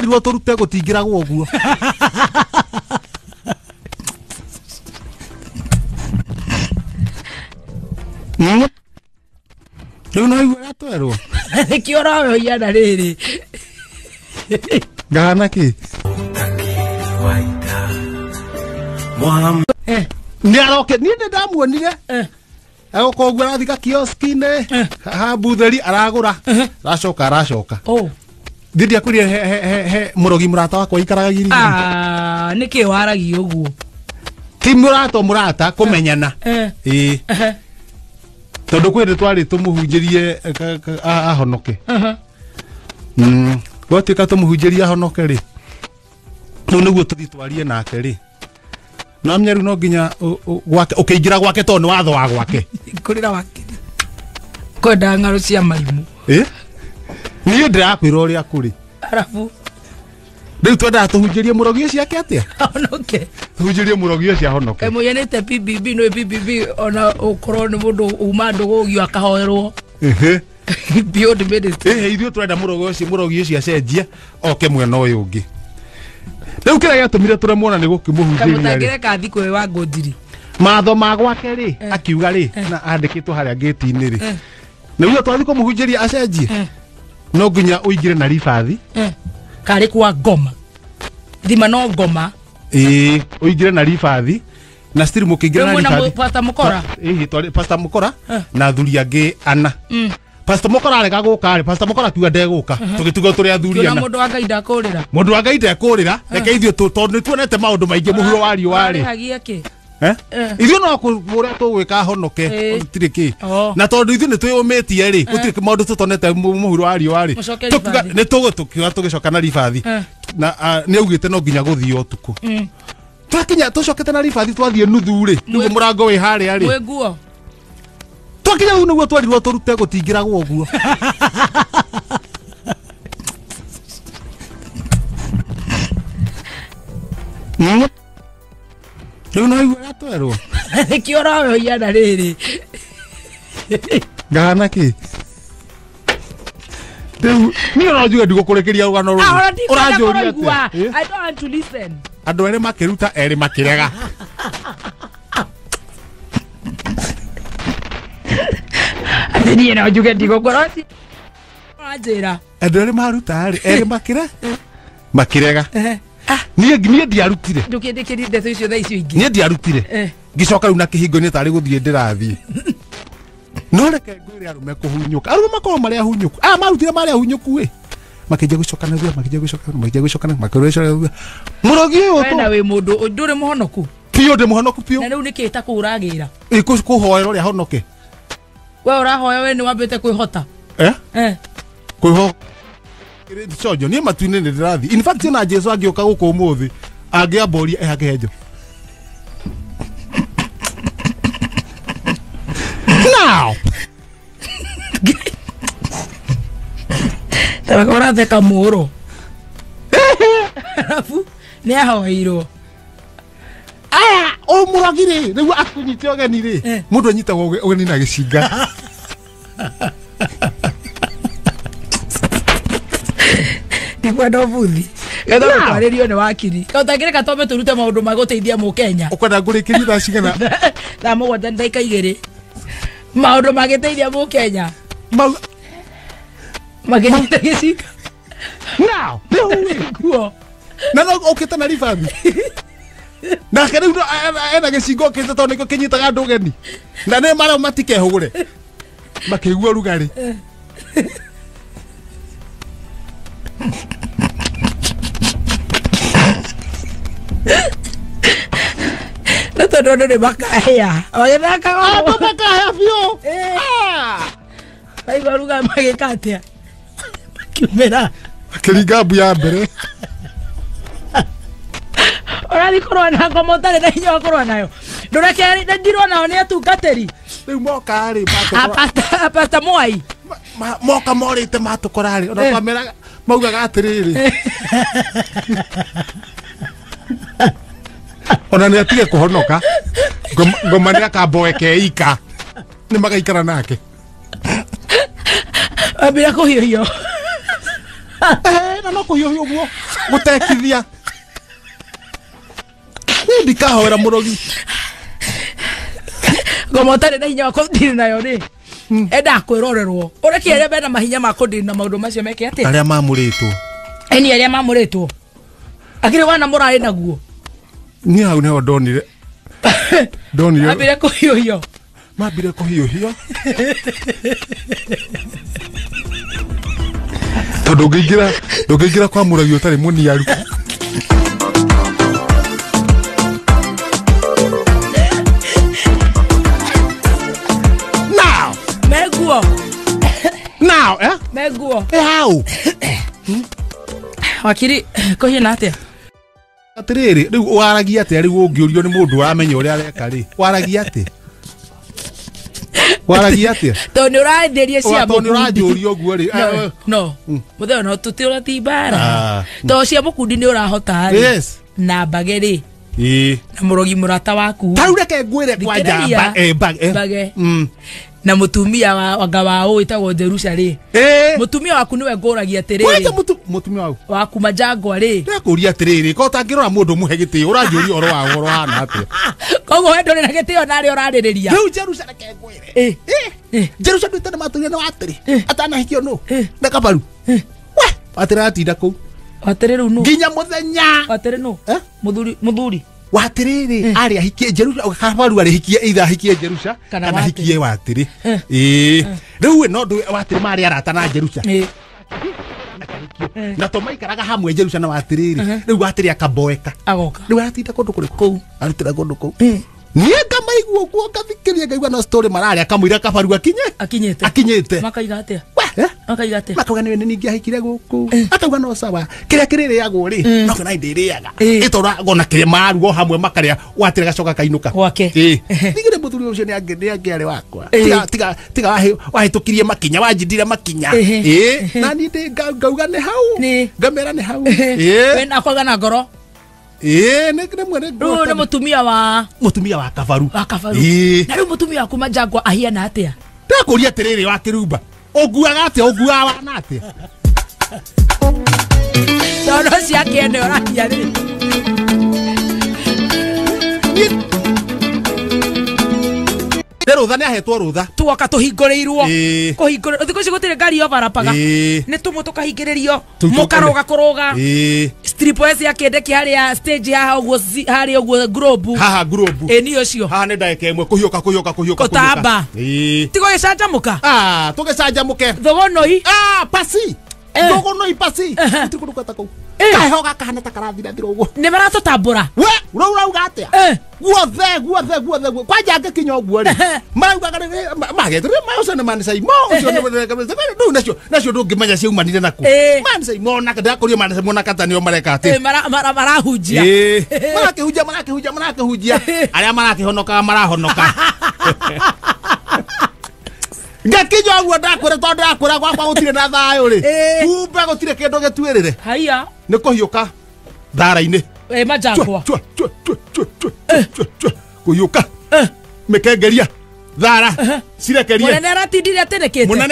twarirwo turute gutingiragwo uguo Riu no igwe atwerwo Nikiora we yana riri Gana ki Ni aroke ni ndamuonire Ego gwera thika kioski-ine ha butheri aragura aracoka Didi akurie he murogi murata wakwa ikaraga giri niki waragi uguo Ti murata kumenyana Tondu kwende twari tumuhunjirie ahonoke Gwatika tumuhunjirie ahonoke ri No niguo tuthi twarie nake ri Na mnyeru no nginya gwake ukiingira gwake tondu watho wa gwake kurira wake kwenda ngaro cia maimu Niĩ ndĩrakwĩra ũrĩa kũrĩ arabu rĩu twenda tuhunjĩrie mũrogi ũcio ake atĩa ahonoke tuhunjĩrie mũrogi ũcio ahonoke mũyenete PBB no PBB ona ũkorwo nĩ mũndũ uma ndũgũgio akahoerwo Beyond medicine ithuĩ twenda mũrogi ũcio acenjie oke mwena ũyũ ũngĩ rĩu kĩrĩa gĩatũmire tũremuona nĩ gũkĩmũhunjĩria kamũtangĩre kathi kwĩ wa ngondiri matho ma gwake rĩ akiuga rĩ na andĩkĩtwo harĩa gate-inĩ rĩ nĩguo twathi kũmũhunjĩria acenjie no nginya ũingĩre na ribathi karĩ kwa ngoma thima no ngoma ũingĩre na ribathi na still mũkĩingĩra na ribathi Pastor Mukora twari Pastor Mukora na thuri angĩ ana Pastor Mukora arega gũka rĩ Pastor Mukora kiuga ndegũka tũgĩtuga tũrĩ athuri ana mũndũ wa Ngai ndakũrĩra mũndũ wa Ngai ndekũrĩra reke ithuĩ tondũ nĩ tuonete maũndũ maingĩ mũhuro wa riũa rĩ hagia kĩ ithuĩ no kũrĩa tũgwĩka honoke tũtirĩ kĩ na tondũ ithuĩ nĩ twĩyũmĩtie rĩ gũtirĩ maũndũ tũtonete mũhuro wa riũa rĩ nĩ tũgũtũkiuga tũgĩcoka na ribathi na nĩ augĩte no nginya gũthiĩ ũtukũ twakinya tũcokete na ribathi twathiĩ nuthu rĩ nĩguo mũrango wĩ harĩa rĩ mwĩ nguo twakinya rĩu nĩguo twarirwo tũrute gũtingĩragwo ũguo Rĩu no igwe atwerwo Nikiora we yana riri Gana ki Rĩu niĩ ũranjuga ndigũkũrĩkĩria rũgano rũrũ ũranjũria atĩa I don't want to listen Andũ erĩ makĩruta erĩ makĩrega Niĩ no njuge ndigũkũrwo Anjĩra Andũ erĩ maruta erĩ makĩrega Niĩ ndiarutire ndũkĩndĩkĩri ndeto icio thaa icio ingĩ niĩ ndiarutire ngicoka rĩu na kĩhingo-inĩ tarĩ gũthiĩ ndĩrathiĩ no reke ngwĩre arũme kũhunyũka arũme makorwo marĩ ahunyũku marutire marĩ ahunyũku makĩnja gũcokanĩria mũrogi ũyũ na wĩ mũndũ ndũrĩ mũhonoku piũ ndĩ mũhonoku piũ na rĩu nĩkĩ ta kũragĩra kũhoera ũrĩa honoke we ũrahoya we nĩ wambĩte kwĩhota kwĩho Sojo ni matu-inĩ nĩ ndĩrathi in fact na Jesu angĩũka gũkũ ũmũthĩ angĩamboria ehake njo now tabakora theka mũro arabu nĩ ahoeirwo aya mũrogi rĩ rĩu akũnyite ũgeni rĩ mũndũ anyitagwo ũgeni na gĩcinga Kwenda buthi getho twarĩrio nĩ wakiri kautangĩre katome tũrute maũndũ ma gũteithia mũkenya ũkwenda ngũrĩkĩrie thaa cigana thaa mũgwanja ndagĩka 2 maũndũ magĩteithia mũkenya magĩnyita gĩcinga now kuo na no ũkĩte na ribathi nake rĩu ena gĩcingo ũkĩte tondũ nĩkĩo kĩnyitaga andũ ũgeni na nĩ marĩa matikehũgũre makĩigua rugarĩ na tondũ andũ nĩ makahĩa makahĩa biũ aigua ruga magĩka atĩa makiumĩra makĩringa mbu ya mbere ũrathi kũrũa na ngoma ũtarĩ na hinya wa kũrũa nayo ndũreke ndirona nĩ atungatĩri rĩu moka rĩ Pastor Mwai moka morĩte matũkora rĩ ona kwamera maugaga atĩrĩrĩ ona nĩ atige kũhonoka ngoma nĩ akamboe keika nĩ magaikara nake ambĩra kũhiũhio na ona no kuhiuhia uguo gutekithia ndikahora murogi ngomotare na hinya wako ndiri nayo ri enda kwirorerwo ureke aria bena mahinya mako ndiri na maundu macio meke ati aria mamuritwo eni aria mamuritwo akire wana murari naguo ni hau ne ndonire abire kuhiuhio mabire kuhiuhio tondu ngigira kwa muragi utari muniaru now meguo how wakiri kohina atia atiriri riu waragia atia riu ungiurio ni mundu wamenya uria areka ri waragia atia to ni uraenderie cia mukundi to ni urajurio guo ri no mutheo no tutira tibara to cia mukundi ni urahota ri yes na bageri na murogi murata waku tau reke ngwire kwa jamba bage na mutumia wa ngawao itagwo Jerusha ri mutumia waku niwe ngoragia atiriri wacha mutumia waku majangwa ri ndakuria atiriri ko tangirora mundu muhe gitio urajuria oro wa oro hana atia kogo wendo ni gitio nari uraririria riu Jerusha reke ngwire Jerusha ndutana maturia na watiri atana hikio no ndakabaru we atira tinda ku atiriru no ginya muthenya atiri no muthuri watiriri ari ahikie Jerusha kabaru ari hikie either hikie Jerusha kana hikie watiri riu no ndu watiri mari arata na Jerusha na to maikaraga hamwe Jerusha na watiriri riu watiri akaboeka agoka riu atinda kundu kuriku arutira kundu ku niega maiguo guo kathikiria ngaigua no story marari akamwira kabaru akinyete makaiga atia akaigate makauga niwe ningi ahikire guku akauga no sawa kiria kiriri yagwo ri no kana ndiriaga itora gona kiria maruo hamwe makaria watire gacoka kainuka gwake nigire muthuri ucio ni angiari wakwa tiga wahitukirie makinya wanjindire makinya na ni ndi ngauga ni hau ngamera ni hau we nakwaga na ngoro nekire mwene ru ni mutumia wa kabaru na ru mutumia waku majangwa ahiana atia ndakuria atiriri wa kirumba oguaga atia oguaga na atia tono cia kiende orahia ri rutha ni ahetwo rutha tuoka tuhinguriirwo kuhingurira thiko ici gutire ngari ovarapaga ni tumu tukahingiririo mukaroga kuroga strip s ya kende ki haria stage haria uguo globe ni ucio haha ni ndagika imwe kuhiuka kutamba tigo gicanjamuka tugicanjamuke thogonoi pasi thogonoi pasi tikuruka kou kahoga kahana takarathira thirogo ni maratutambura we urauga atia guothe kwanja ngikinya uguo ri marauga magetire mausane manisai mo nacio ndungimenya ciumanire naku manisai mo na ndakuria manisai mo na katanio mareka ati marahunjia marakihunjia aria marakihonoka marahonoka ngakinya uguo ndakwira tondu ndakwira gwakwa gutire na thayo ri kumbe gutire kindu gitwirire haya ni kuhiuka thara-ini majangwa kuhiuka mikengeria thara cirekerie munene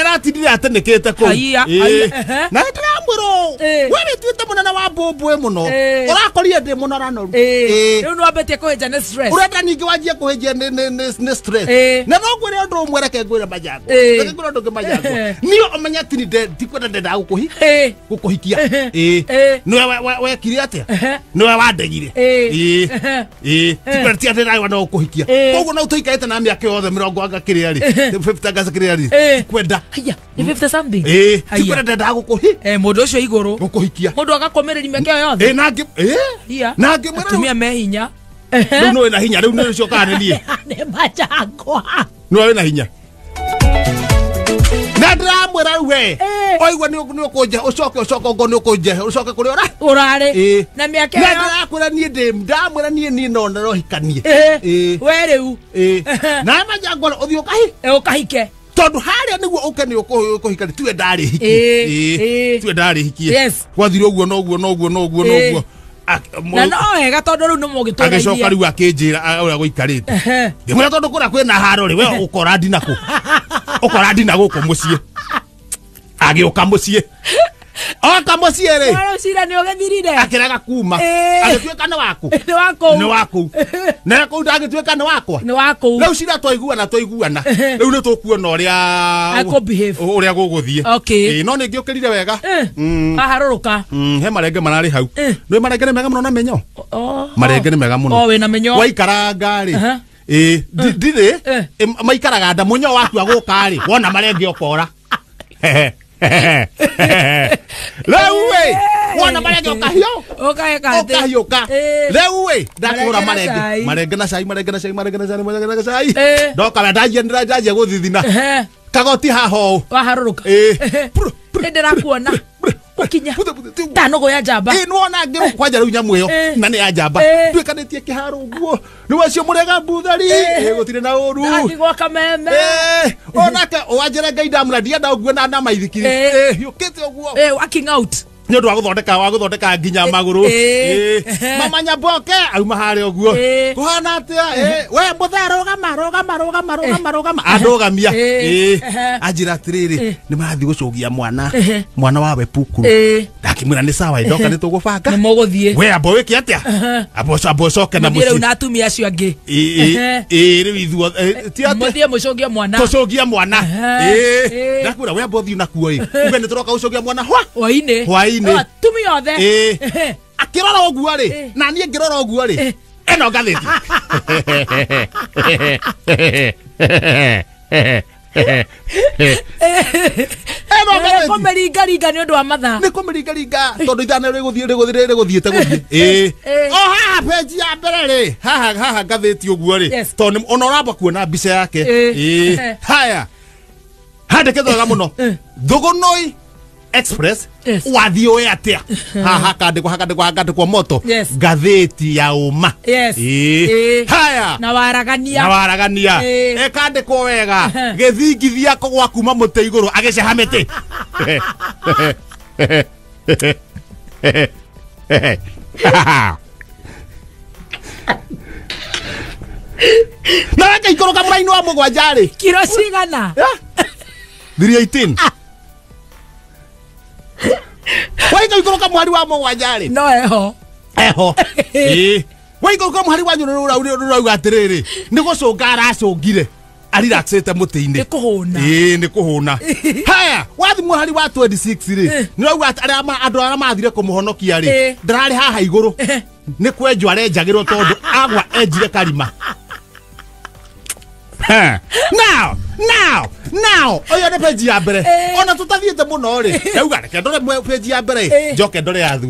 aratindire atenekete kou na ndiramwiro we nituite munene wa mbũmbũĩ muno urakorire ndi mũnoranoru riu nwambitie kuhinja ni stress urenda ningi wanjie kuhinjia ni stress na no ngwire undu umwe reke ngwire majango reke ngwire undu majango niyo umenya ati ndikwenda ndenda gukuhikia niwe wekire atia niwe wandegire tikwenda ti ati ndagwa no gukuhikia koguo no tuikarite na miaka yothe 40 kiria ri 50 gaza kiria ri kwenda haya ni 50 something tikwenda ndenda gukuhi mundu ucio iguru gukuhikia mundu agakomereri miaka yothe nangi nangi atumia me hinya riu no na hinya riu ni cio kana nie ni majangwa no na hinya na ndamwira we oigwa ni ukunja ucoke ngo ni ukunja ucoke kuri urari na miaka na ndakura nie ndamwira nie no rohikanie we riu na majangwa uthio ukahike tondu haria niguo ukeni ukuhikani tiwe ndari hikie tiwe ndari hikie gwathire uguo no na no wega tondu riu no mugituraithia agicoka riu akinjira uria guikarite ngimwira tondu kuria kwina haro ri we ukora ndina guku mucii agiuka mucii Oka muciere. Wala cira ni ogethirire. Akiraga kuma. Agituika ni waku. Ni waku. Ni waku. Na ko ndagituika ni wakwa. Ni waku. Riu cira twaiguana. Riu ni tukuona uria ako behave. Uria guguthie. Okay. No ni ngiukirire wega. Aharuruka. He marenge marari hau. Ni marenge mega muno na menyo. Marenge ni mega muno. O we na menyo. Waikaranga ri. Ndire maikaraga nda munyo waku aguka ri. Wona marenge okora. Lewe wona marenge okahio. Okahioka. Lewe ndakura marenge na cai. Ndoka ndaje guthithina. Kagoti haho. Waharuruka. Ndira kuona. Ukinya. Tanogo ya jamba. Nuona ngiru kwanja riu nyamu iyo na ni ya jamba. Twikanitie kiharo guo. Ni wacio murega mbuthari. Gutire na uru. Ngigwa kameme. Onake wanjere ngai ndamura ndienda uguo na ndama ithikiri. Yukite uguo. Working out. Ni undu wa guthondeka nginya maguru. Mama Nyamboke auma hari uguo. Kuhana atia we muthero gama adogamia. Ajira atiriri ni marathi gucugia mwana wa Wepukuru. Ndakimwira ni sawa ndoka ni tugubanga. Ni muguthie. We abo wiki atia? Abo coke na muci. Riu na atumia acio angi. Riu ithuo ti atia? Muthie mucogia mwana. Tucogia mwana. Ndakwira we abo thiu nakuo ri. Uge ni turoka gucogia mwana hwaini. Tumi yothe. Akirora uguo ri na nie ngirora uguo ri eno gatheti. Komeringa ni undu wa mathaa. Ni komeringa tondu ithana riguthiete guthie. Haha page ya mbere ri haha gatheti uguo ri tondu ona uramba kuona mbica yake. Haya handikethaga muno Thugunoi Express wathio we atia haha kandikwa moto gatheti ya uma. Haya na waragania ekandikwo wega githingithia gwa kuma muti iguru agicehamete. Na wake ikoroka muraini wa mugwanja ri kiro cigana 318. Waika ikoroka mwari wa mugwanja ri no eho waika ikoroka mwari wa nyuru rau atiriri ni gucunga aracungire ariraxete muti-ini ni kuhuna. Haya wathimu hari wa 26 ri ni rau andu ara mathire kumuhonokia ri ndarari haha iguru ni kwenjwa arenjagirwo tondu agwa enjire karima. Now oyo ne page ya mbere ona tutathiete muno ri auga reke ndore page ya mbere njoke ndore ya thu.